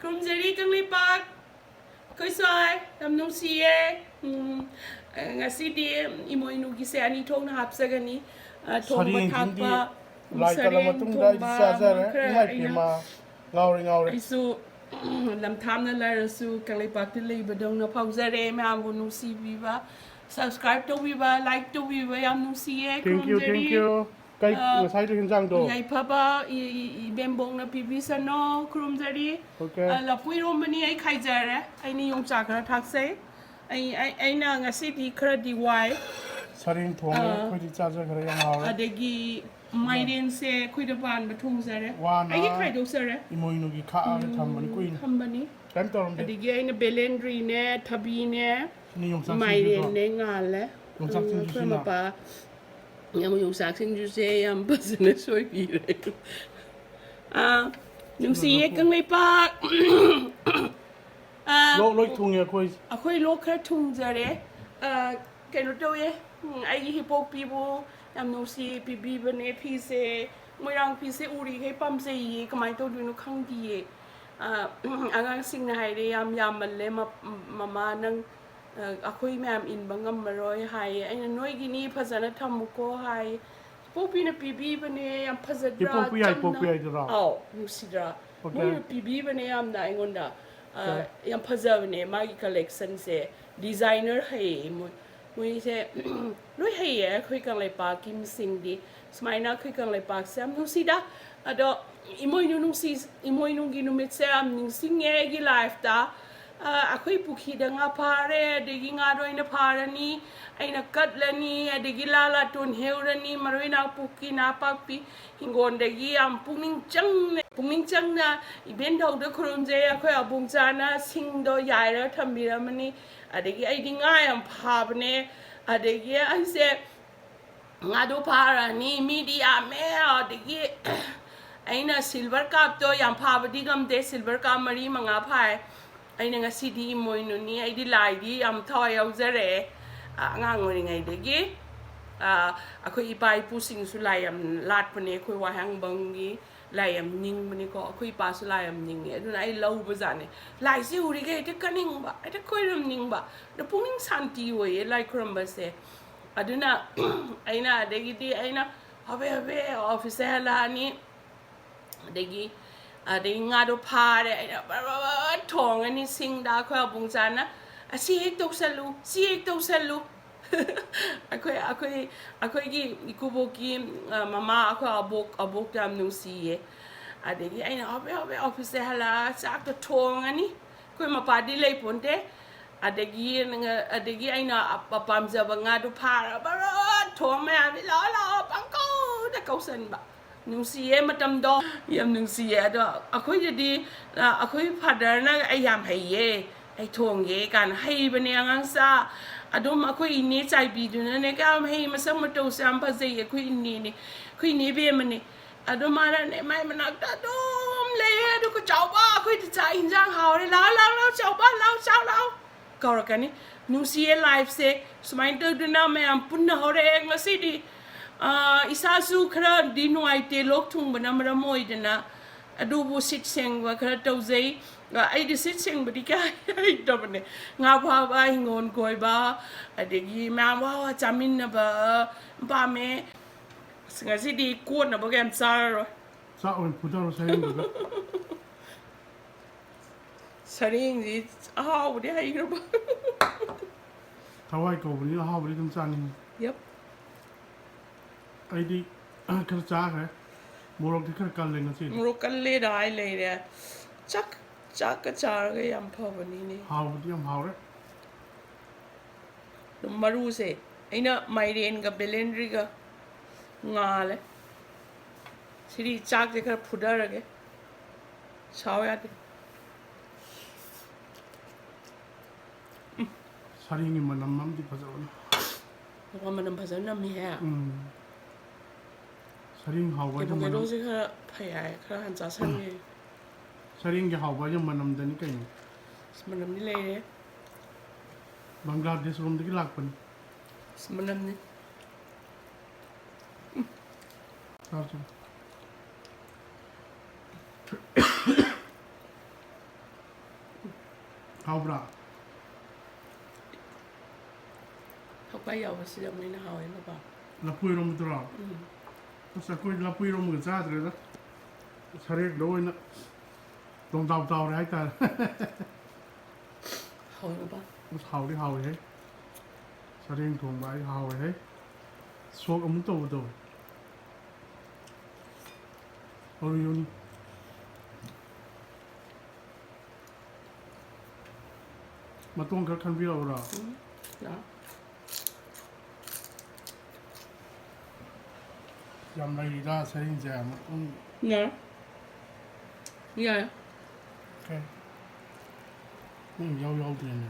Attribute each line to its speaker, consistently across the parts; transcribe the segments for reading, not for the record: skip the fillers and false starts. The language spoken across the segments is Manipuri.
Speaker 1: Krumzeri kang lipak. Koisai, am nung siye. Ngasi di imoy nugi se ani thong na hapsagani. Thong ba thakpa.
Speaker 2: Lai ta lama tung da isa zare ngai pi ma ngaure
Speaker 1: Isu lam tham na la rasu kang lipak ti leiba dong na pauzare me am nung si viva. Subscribe to viva, like to viva am nung siye.
Speaker 2: thank you kai sai to hinjang do
Speaker 1: Yai papa I bembong na pibisa no krumzari.
Speaker 2: okay
Speaker 1: La pui romani ai khaijare. Ai ni yong chakra thakse. Ai na ngasi di khra di wai.
Speaker 2: saring thong khoi di cha ja khare yang hawe
Speaker 1: Adagi maiden se khoi da ban ba thung sare.
Speaker 2: Wa na
Speaker 1: Ai khai do sare.
Speaker 2: imoi nu gi kha are tham mani kuin
Speaker 1: Thambani.
Speaker 2: kan torom de
Speaker 1: Adagi ai na belendri ne thabi ne
Speaker 2: ni yong sa
Speaker 1: maiden ne ngale.
Speaker 2: Yong sak sing ju na.
Speaker 1: pa. Yam yong sak sing ju se yam pasne soi pi re. Nung siye kang lipak.
Speaker 2: loi thung ye khoi
Speaker 1: Akhoi lo khra thung jare. Kaino toye. Ai hi pok pi bo yam nung si pi bi bane phi se moirang phi se uri he pam se yi kamai to du no khang di ye. Angang sing na hai re yam man le mama nang akhoi ma'am in bangam maroi hai ai noi gi ni phajana thamuko hai. Popi na pibi bane yam phajadra.
Speaker 2: popi ai dra
Speaker 1: Aw, nusidra. Moi pibi bane yam na ingonda. Yam phajavne magi collection se designer hai moi se noi hai ye khoi kang lai pa kim sing di smaina khoi kang lai pa sam nusida ado imoi nu si imoi nu gi nu mit sam ning sing ye gi life da akhoi pukhi da nga phare de gi nga roi na pharani aina katlani adegi lala ton heurani maroi na pukki na pakpi hingon de gi am pungning chang na iben dau da khurun je akhoi abung chana sing do yaira thambira mani adegi ai dinga am phabne adegi ai se nga do pharani media me adegi aina silver cup to yam phabadi gam de silver cup mari manga phai aina ngasi di moinu ni ai di lai di am thoi au jare ngang ngori ngai degi akhoi ipai pu sing su lai am lat pane khoi wa hang bangi lai am ning mani ko akhoi pa su lai am ning aduna ai lau ba jane lai si uri ge te kaning ba te khoi ram ning ba de punging santi we lai kram ba se aduna aina degi di aina habe office hala ni degi adai nga do phare aina thong ani sing da khoi bung chana si ek to salu akhoi gi ikuboki mama abok dam nu si adegi aina habe office hala sak to thong ani khoi ma pa di lei ponte adegi aina pam ja banga do phara thong ma bi la pangko da kausan ba nung siye matam do yam nung siye do akhoi jadi akhoi father na ai yam hai ye ai thong ye kan hai bane angang sa adom akhoi ni chai bi du na ne ka hai masam ma to sam pha zai ye khoi ni khoi ni be mane adom ara ne mai manak ta dom le du ko chau ba khoi ti chai injang hao le lao chau ba lao chau lao ka ra kan ni nung siye life se smain to du na me am pun na hore ngasi di isa su khara di nuai te lok thung bana mara moi dana adu bu sit seng wa khara tau zai ai di sit seng badi ka ai to bane nga ba ba ngon koi ba adegi ma wa chamin na ba me singa si di ko na ba gam sar
Speaker 2: sa on pudar saring ga
Speaker 1: saring di au de ai ro ba
Speaker 2: thawai ko bri ha bri tum chan
Speaker 1: yep
Speaker 2: ai di khar cha hai morok di khar kal le ngasi
Speaker 1: muro kan le dai le de chak ka char ga yam pha bani ni
Speaker 2: haw di am haw re
Speaker 1: maru se aina maiden ga belendri ga ngale siri chak de kar phudar ge chaw ya de
Speaker 2: saring ni manam mam di phajawna
Speaker 1: ko manam phajana mi ha
Speaker 2: saring haw ba
Speaker 1: ke ro se kha phaya kha han cha san ni
Speaker 2: saring ge haw ba jam manam dani kai
Speaker 1: manam ni le
Speaker 2: bangladesh rom di lak pan
Speaker 1: manam ni
Speaker 3: ꯍꯥꯎꯕ꯭ꯔꯥ
Speaker 1: ꯊꯛꯄ ꯌꯥꯎꯕꯁꯤꯗ ꯃꯣꯏꯅ ꯍꯥꯎꯋꯦꯅꯀꯣ
Speaker 3: ꯂꯐꯨ ꯏꯔꯣꯝꯕꯗꯨꯔꯣ ꯑꯁ ꯑꯩꯈꯣꯏ ꯂꯐꯨ ꯏꯔꯣꯝꯕꯒ ꯆꯥꯗ꯭ꯔꯦꯗ ꯁꯔꯦꯡꯗ ꯑꯣꯏꯅ ꯇꯣꯡꯇꯥꯎ ꯇꯥꯎꯔꯦ ꯍꯥꯏꯇꯥꯔꯦ
Speaker 1: ꯍꯥꯎꯋꯦꯕ
Speaker 3: ꯑꯁ ꯍꯥꯎꯗꯤ ꯍꯥꯎꯋꯦꯍꯦ ꯁꯔꯦꯡ ꯊꯣꯡꯕ ꯑꯩ ꯍꯥꯎꯋꯦꯍꯦ ꯁꯣꯛ ꯑꯃꯨꯛ ꯇꯧꯕꯗꯣ ꯍꯧꯔꯤꯌꯣꯅꯤ ꯃꯇꯣꯡ ꯈꯔ ꯈꯟꯕꯤꯔꯛꯎꯔꯣ
Speaker 1: ꯌꯥ
Speaker 3: ꯌꯥꯝ ꯂꯩꯔꯤꯗ ꯁꯔꯦꯡꯁꯦ ꯃꯇꯣꯡ
Speaker 1: ꯌꯥ ꯌꯥꯏ
Speaker 3: ꯀꯩ ꯌꯥꯎ ꯌꯥꯎꯗ꯭ꯔꯦꯅꯦ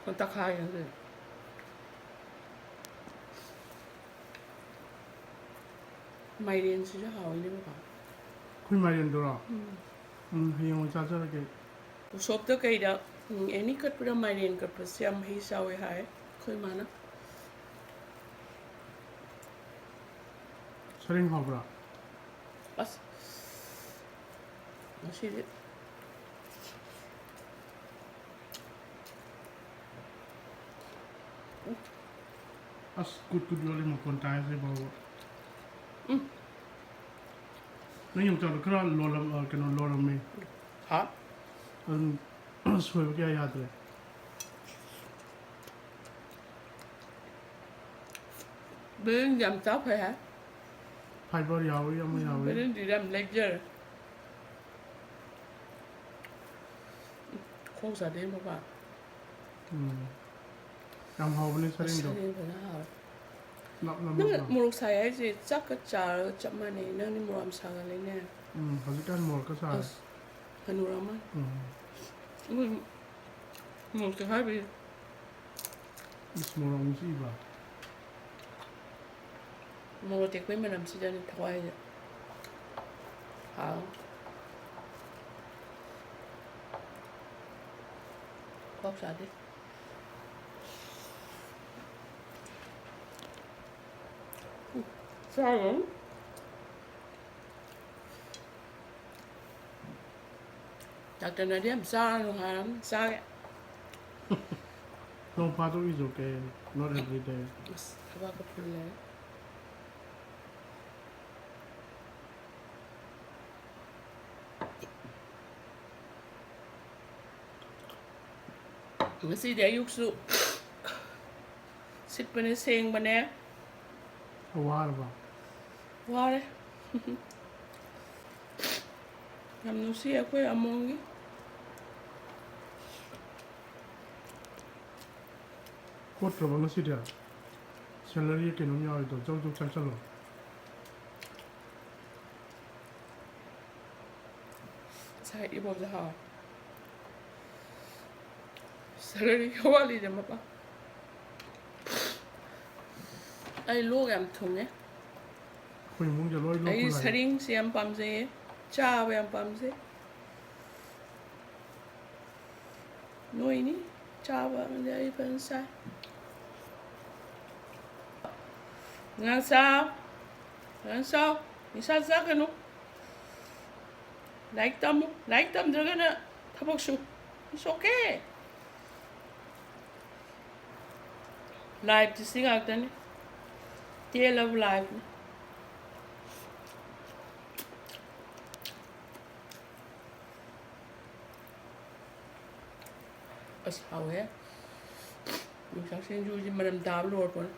Speaker 1: 건 딱 하얀데 마이렌스죠 하오이네 봐.
Speaker 3: ꯑꯩꯈꯣꯏ ꯃꯥꯏꯔꯦꯟꯗꯨꯔꯣ ꯍꯌꯦꯡ ꯑꯣꯏ ꯆꯥꯖꯔꯒꯦ
Speaker 1: ꯎꯁꯣꯞꯇ ꯀꯩꯗ ꯑꯦꯅꯤ ꯀꯠꯄꯗ ꯃꯥꯏꯔꯦꯟ ꯀꯠꯄꯁꯦ ꯌꯥꯝ ꯃꯍꯤ ꯆꯥꯎꯋꯦ ꯍꯥꯏ ꯑꯩꯈꯣꯏ ꯃꯥꯅ
Speaker 3: ꯁꯔꯦꯡ ꯍꯥꯎꯕ꯭ꯔꯥ
Speaker 1: ꯑꯁ ꯉꯁꯤꯗꯤ
Speaker 3: ꯑꯁ ꯀꯨꯠ ꯀꯨꯠ ꯌꯣꯜꯂꯤ ꯃꯈꯣꯟ ꯇꯥꯏꯁꯦ ꯐꯥꯎꯕ ꯅꯪ ꯌꯣꯡꯆꯥꯛꯗꯣ ꯈꯔ ꯀꯩꯅꯣ ꯂꯣꯜꯂꯝꯃꯤ
Speaker 1: ꯍꯥ
Speaker 3: ꯑꯗꯨꯝ ꯁꯣꯏꯕ ꯀꯌꯥ ꯌꯥꯗ꯭ꯔꯦ
Speaker 1: ꯕꯦꯂꯦꯟꯗꯤ ꯌꯥꯝ ꯆꯥꯎ ꯐꯩ ꯍꯥꯏ
Speaker 3: ꯐꯥꯏꯕꯔ ꯌꯥꯎꯏ ꯑꯃ ꯌꯥꯎꯏ
Speaker 1: ꯕꯦꯂꯦꯟꯗꯤ ꯌꯥꯝ ꯂꯩꯖꯔꯦ ꯈꯣꯡ ꯆꯥꯗꯦ ꯃꯄꯥ
Speaker 3: ꯌꯥꯝ ꯍꯥꯎꯕꯅꯦ ꯁꯔꯦꯡꯗꯣ
Speaker 1: ꯁꯔꯦꯡ ꯐꯖꯅ ꯍꯥꯎꯋꯦ
Speaker 3: ꯅꯞ ꯅꯞ ꯅꯞ
Speaker 1: ꯅꯪ
Speaker 3: ꯂꯥꯎ
Speaker 1: ꯃꯣꯔꯣꯛ ꯁꯥꯏ ꯍꯥꯏꯁꯦ ꯆꯥꯛꯀ ꯆꯥꯔꯒ ꯆꯞ ꯃꯥꯟꯅꯩ ꯅꯪꯗꯤ ꯃꯣꯔꯣꯛ ꯌꯥꯝ ꯁꯥꯒꯠꯂꯦꯅꯦ
Speaker 3: ꯍꯧꯖꯤꯛꯀꯥꯟ ꯃꯣꯔꯣꯛꯀ ꯁꯥꯔꯦ
Speaker 1: ꯑꯁ ꯍꯅꯨꯔꯝꯃꯅꯤ ꯑꯩꯈꯣꯏ ꯃꯣꯔꯣꯛ ꯆꯦꯈꯥꯏꯕꯤ
Speaker 3: ꯏꯁ ꯃꯣꯔꯣꯛ ꯅꯨꯡꯁꯤꯕ
Speaker 1: ꯃꯣꯔꯣꯛ ꯇꯦꯛꯄꯩ ꯃꯅꯝꯁꯤꯗꯅꯤ ꯊꯋꯥꯏꯁꯦ ꯍꯥꯎ ꯄꯥꯛ ꯆꯥꯗꯦ ꯆꯥꯔꯨꯔꯅꯨ ꯗꯥꯛꯇꯔꯅꯗꯤ ꯌꯥꯝ ꯆꯥꯔꯅꯨ ꯍꯥꯏꯔꯝꯅꯤ ꯆꯥꯒꯦ
Speaker 3: ꯅꯣꯡ ꯐꯥꯗꯣꯛ is okay not every day
Speaker 1: ꯑꯁ ꯊꯕꯥꯛꯀ ꯐꯨꯜꯂꯦ ꯉꯁꯤꯗꯤ ꯑꯌꯨꯛꯁꯨ ꯁꯤꯠꯄꯅꯦ ꯁꯦꯡꯕꯅꯦ
Speaker 3: ꯋꯥꯔꯕ
Speaker 1: ꯋꯥꯔꯦ ꯌꯥꯝ ꯅꯨꯡꯁꯤ ꯑꯩꯈꯣꯏ ꯑꯃꯣꯝꯒꯤ
Speaker 3: ꯀꯣꯠꯇ꯭ꯔꯕ ꯉꯁꯤꯗꯤ ꯁꯦꯂꯔꯤ ꯀꯩꯅꯣꯝ ꯌꯥꯎꯔꯤꯗꯣ ꯖꯧ ꯖꯧ ꯆꯪꯁꯜꯂꯣ
Speaker 1: ꯉꯁꯥꯏ ꯏꯕꯣꯝꯁꯦ ꯍꯥꯎꯋꯦ ꯁꯦꯂꯔꯤ ꯋꯥꯠꯂꯤꯅꯦ ꯃꯄꯥ ꯑꯩ ꯂꯣꯛ ꯌꯥꯝ ꯊꯨꯡꯉꯦ
Speaker 3: ꯑꯩꯈꯣꯏ ꯏꯃꯨꯡꯁꯦ ꯂꯣꯏ ꯂꯣꯛꯄ
Speaker 1: ꯑꯩ
Speaker 3: ꯂꯥꯛꯑꯦ
Speaker 1: ꯁꯔꯦꯡꯁꯦ ꯌꯥꯝ ꯄꯥꯝꯖꯩꯌꯦ ꯆꯥꯕ ꯌꯥꯝ ꯄꯥꯝꯖꯩ ꯅꯣꯏꯅꯤ ꯆꯥꯕ ꯑꯩ ꯐꯖꯅ ꯆꯥꯏ ꯉꯥ ꯆꯥꯎ ꯐꯖꯅ ꯆꯥꯎ ꯅꯤꯁꯥ ꯆꯥꯒꯅꯨ ꯂꯥꯏꯔꯤꯛ ꯇꯝꯃꯨ ꯂꯥꯏꯔꯤꯛ ꯇꯝꯗ꯭ꯔꯒꯅ ꯊꯕꯛ ꯁꯨ ꯏꯠꯁ ꯑꯣꯀꯦ ꯂꯥꯏꯐꯇꯤ ꯁꯤ ꯉꯥꯛꯇꯅꯤ ꯇꯦꯜꯂꯕ ꯂꯥꯏꯐꯅꯤ ꯑꯁ ꯍꯥꯎꯋꯦ ꯌꯣꯡꯆꯥꯛ ꯁꯤꯡꯖꯨꯁꯤ ꯃꯅꯝ ꯇꯥꯕ ꯂꯣꯏꯔꯛꯄꯅꯤ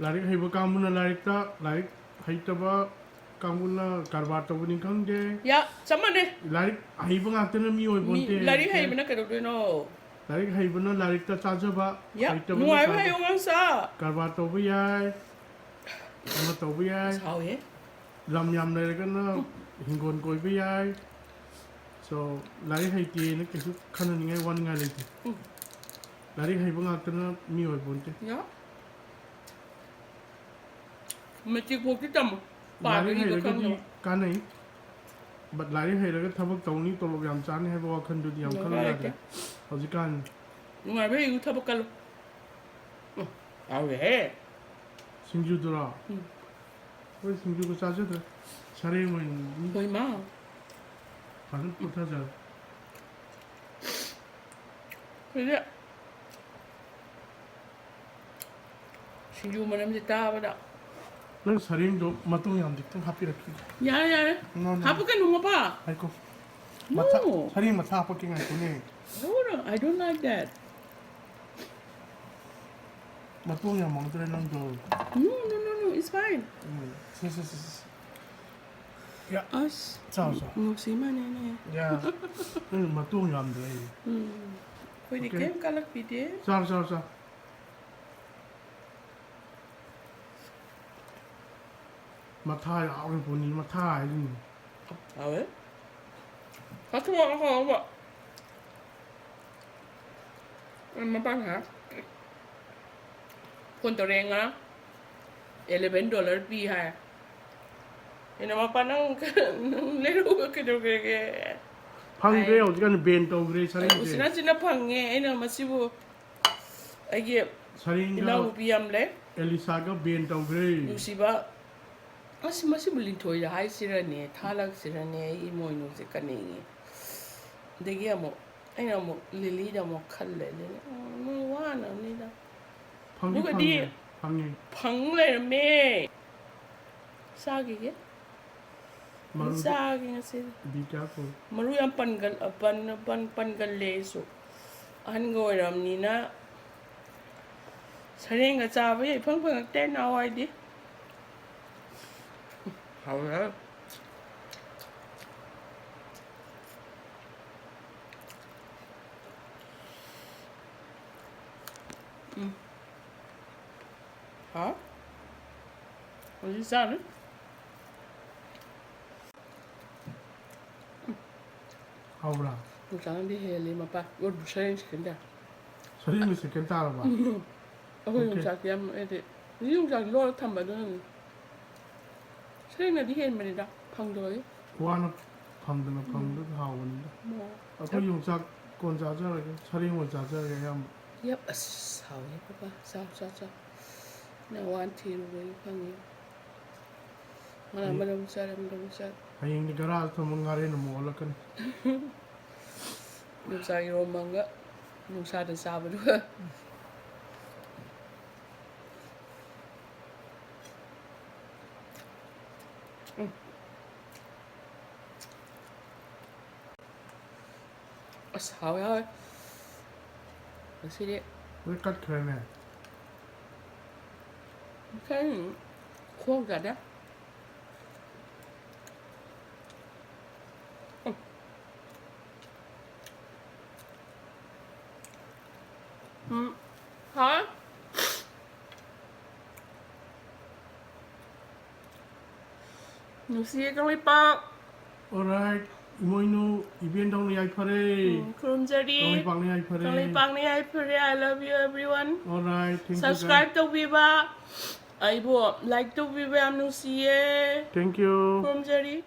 Speaker 3: ꯂꯥꯏꯔꯤꯛ ꯍꯩꯕ ꯀꯥꯡꯕꯨꯅ ꯂꯥꯏꯔꯤꯛꯇ ꯂꯥꯏꯔꯤꯛ ꯍꯩꯇꯕ ꯀꯥꯡꯕꯨꯅ ꯀꯔꯕꯥꯔ ꯇꯧꯕꯅꯤ ꯈꯪꯗꯦ
Speaker 1: ꯌꯥ ꯆꯞ ꯃꯥꯟꯅꯩ
Speaker 3: ꯂꯥꯏꯔꯤꯛ ꯍꯩꯕ ꯉꯥꯛꯇꯅ ꯃꯤ ꯑꯣꯏꯕꯣꯟꯇꯦ
Speaker 1: ꯂꯥꯏꯔꯤꯛ ꯍꯩꯕꯅ ꯀꯩꯗꯧꯗꯣꯏꯅꯣ
Speaker 3: ꯂꯥꯏꯔꯤꯛ ꯍꯩꯕꯅ ꯂꯥꯏꯔꯤꯛꯇ ꯆꯥꯖꯕ
Speaker 1: ꯌꯥ
Speaker 3: ꯍꯩꯇꯕꯅ
Speaker 1: ꯅꯨꯡꯉꯥꯏꯕ ꯍꯩꯌꯣ ꯉꯥꯡꯁꯥ
Speaker 3: ꯀꯔꯕꯥꯔ ꯇꯧꯕ ꯌꯥꯏ ꯑꯃ ꯇꯧꯕ ꯌꯥꯏ
Speaker 1: ꯑꯁ ꯍꯥꯎꯋꯦ
Speaker 3: ꯂꯝ ꯌꯥꯝ ꯂꯩꯔꯒꯅ ꯍꯤꯡꯒꯣꯜ ꯀꯣꯏꯕ ꯌꯥꯏ ꯁꯣ ꯂꯥꯏꯔꯤꯛ ꯍꯩꯇꯦꯅ ꯀꯩꯁꯨ ꯈꯟꯅꯅꯤꯡꯉꯥꯏ ꯋꯥꯅꯤꯡꯉꯥꯏ ꯂꯩꯇꯦ ꯂꯥꯏꯔꯤꯛ ꯍꯩꯕ ꯉꯥꯛꯇꯅ ꯃꯤ ꯑꯣꯏꯕꯣꯟꯇꯦ
Speaker 1: ꯌꯥ ꯃꯦꯇ꯭ꯔꯤꯛ ꯐꯥꯎꯗꯤ ꯇꯝꯃꯨ ꯄꯥꯕ
Speaker 3: ꯂꯥꯏꯔꯤꯛ
Speaker 1: ꯏꯕ
Speaker 3: ꯍꯩꯔꯒꯗꯤ
Speaker 1: ꯈꯪꯗꯕ
Speaker 3: ꯀꯥꯟꯅꯩ ꯕꯠ ꯂꯥꯏꯔꯤꯛ ꯍꯩꯔꯒ ꯊꯕꯛ ꯇꯧꯅꯤ ꯇꯣꯂꯣꯞ ꯌꯥꯝ ꯆꯥꯅꯤ ꯍꯥꯏꯕ ꯋꯥꯈꯜꯗꯨꯗꯤ ꯌꯥꯝ ꯈꯜꯂꯨ
Speaker 1: ꯗꯔꯀꯥꯔ ꯂꯩꯇꯦ
Speaker 3: ꯌꯥꯗ꯭ꯔꯦ ꯍꯧꯖꯤꯛꯀꯥꯟ
Speaker 1: ꯅꯨꯡꯉꯥꯏꯕ ꯍꯩꯌꯨ ꯊꯕꯛ ꯀꯜꯂꯨ เอาเลย
Speaker 3: 싱주들아. 왜 싱주가 짜져들? 차림은
Speaker 1: ห่วยมาก
Speaker 3: 가슴 못하자.
Speaker 1: เฮ้ยเนี่ยชิยูมันไม่ได้ตาปะด่ะ
Speaker 3: 난 차림도 맛동이 안 됐던 하피를 키.
Speaker 1: ยายยาย
Speaker 3: No, no.
Speaker 1: หาพวกกันหนูมาป่ะ
Speaker 3: 아이고.
Speaker 1: No.
Speaker 3: 마타 차림 마타 아빠킹 할 거네.
Speaker 1: No no I don't like that
Speaker 3: 맛동이 안 먹더래 난도.
Speaker 1: no no no no it's fine
Speaker 3: 스스스스.
Speaker 1: us
Speaker 3: 자자.
Speaker 1: หนูสีมาแน่
Speaker 3: 야. 응 맛동이 안 돼.
Speaker 1: ๆคุยดีเกมกันลักปีเดี
Speaker 3: 자자자. 마타야 우리 보니 마타야.
Speaker 1: เอาเว้ยเขาทวงเขาบอกมันมาปัญหาคนตัวเรงนะ$11ปีให้เห็นมาปันนั่งเลี้ยงกันดูกัน
Speaker 3: 방그래 어디 가는 벤또 그래
Speaker 1: อุส
Speaker 3: 차림이.
Speaker 1: นาจินพังไงไอ้เนี่ยมาสิบุไอ้เกี่ยเรา
Speaker 3: 차림가
Speaker 1: พยายามเลย
Speaker 3: 엘리사가 벤또 그래.
Speaker 1: ดูสิบ่ามาสิบุลินถอยได้สิระเนี่ยท่าลักสิระเนี่ยอีโมยนุสิกันเองเด็กยังบอกไอ้เนี่ยบอกลิลี่จะบอกขันเลยเนี่ยไม่ว่านะนี่นะ
Speaker 3: 방이
Speaker 1: 누가
Speaker 3: 방이
Speaker 1: 니-
Speaker 3: 방이
Speaker 1: พังเลยนะแม่ซากี่เงี้ย
Speaker 3: 마루
Speaker 1: ซากี่เงี้ยสิ
Speaker 3: 비자고
Speaker 1: maru yang pan leso an go ram ni na sare nga cha ba ye phang phang te na wai di hao ya hả còn gì sao nữa
Speaker 3: 아우라.
Speaker 1: Lúc sáng đi hè lên mà ba, ôi bữa sáng cái đó.
Speaker 3: 차림이 세켄타라 봐.
Speaker 1: Ôi lúc sáng kia mà thế, nhưng lúc sáng lo thầm vào đó. Sáng là đi hè mà đi đâu, phăng rồi.
Speaker 3: 고아나 방도 하오는데.
Speaker 1: Mà,
Speaker 3: 아까 용사 건자자라 차림을 자자게 야
Speaker 1: yep, sao vậy ba, sao. Nào ăn thì rồi phăng gì. Mà làm đâu sao.
Speaker 3: 하잉니 가라 또 뭔가래는 몰라건.
Speaker 1: Lúc sáng rồi măng á, lúc sáng đến sao vậy đó. Sao vậy? Nó xí đi.
Speaker 3: 왜 깎으네.
Speaker 1: Cái khô gà đó. Hả? Nó xí con lấy bạc.
Speaker 3: Alright. 이모이누 이벤동리 아이파레.
Speaker 1: Krum jadi.
Speaker 3: 동리 방리 아이파레.
Speaker 1: Kung lipang ni ay puri, I love you everyone.
Speaker 3: Alright. Thank you.
Speaker 1: Subscribe to Viva. Ay bo, like to Viva am nu siye.
Speaker 3: Thank you.
Speaker 1: Krum jadi.